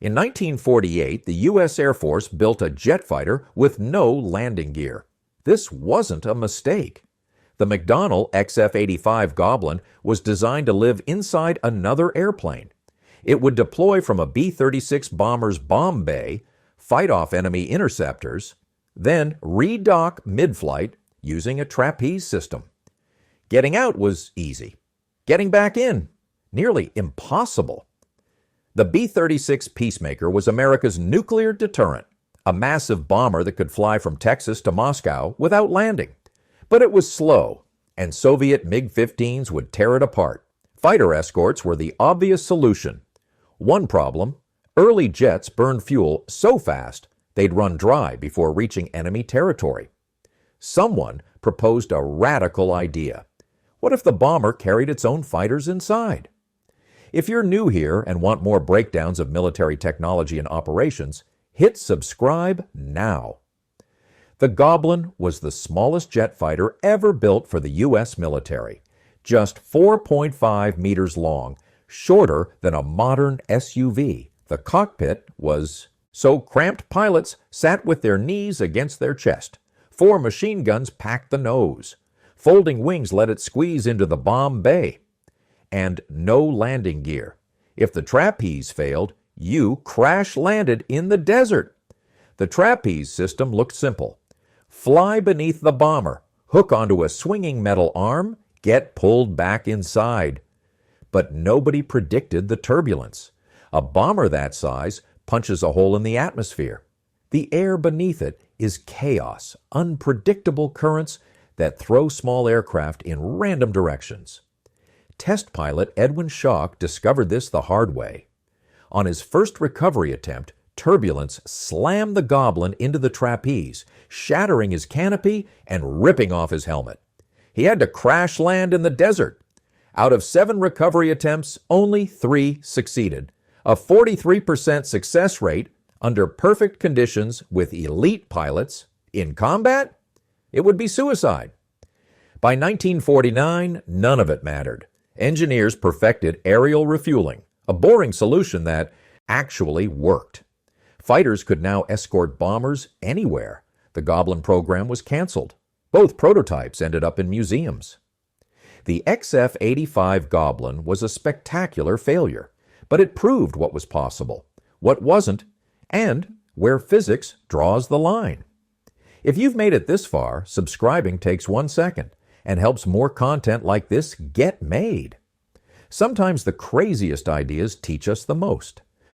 In 1948, the U.S. Air Force built a jet fighter with no landing gear. This wasn't a mistake. The McDonnell XF-85 Goblin was designed to live inside another airplane. It would deploy from a B-36 bomber's bomb bay, fight off enemy interceptors, then redock mid-flight using a trapeze system. Getting out was easy. Getting back in, nearly impossible. The B-36 Peacemaker was America's nuclear deterrent, a massive bomber that could fly from Texas to Moscow without landing. But it was slow, and Soviet MiG-15s would tear it apart. Fighter escorts were the obvious solution. One problem, early jets burned fuel so fast they'd run dry before reaching enemy territory. Someone proposed a radical idea. What if the bomber carried its own fighters inside? If you're new here and want more breakdowns of military technology and operations, hit subscribe now. The Goblin was the smallest jet fighter ever built for the U.S. military, just 4.5 meters long, shorter than a modern SUV. The cockpit was so cramped pilots sat with their knees against their chest. 4 machine guns packed the nose. Folding wings let it squeeze into the bomb bay. And no landing gear. If the trapeze failed, you crash-landed in the desert. The trapeze system looked simple. Fly beneath the bomber, hook onto a swinging metal arm, get pulled back inside. But nobody predicted the turbulence. A bomber that size punches a hole in the atmosphere. The air beneath it is chaos, unpredictable currents that throw small aircraft in random directions. Test pilot Edwin Schock discovered this the hard way. On his first recovery attempt, turbulence slammed the Goblin into the trapeze, shattering his canopy and ripping off his helmet. He had to crash land in the desert. Out of 7 recovery attempts, only 3 succeeded. A 43% success rate under perfect conditions with elite pilots. In combat, it would be suicide. By 1949, none of it mattered. Engineers perfected aerial refueling, a boring solution that actually worked. Fighters could now escort bombers anywhere. The Goblin program was canceled. Both prototypes ended up in museums. The XF-85 Goblin was a spectacular failure, but it proved what was possible, what wasn't, and where physics draws the line. If you've made it this far, subscribing takes 1 second and helps more content like this get made. Sometimes the craziest ideas teach us the most.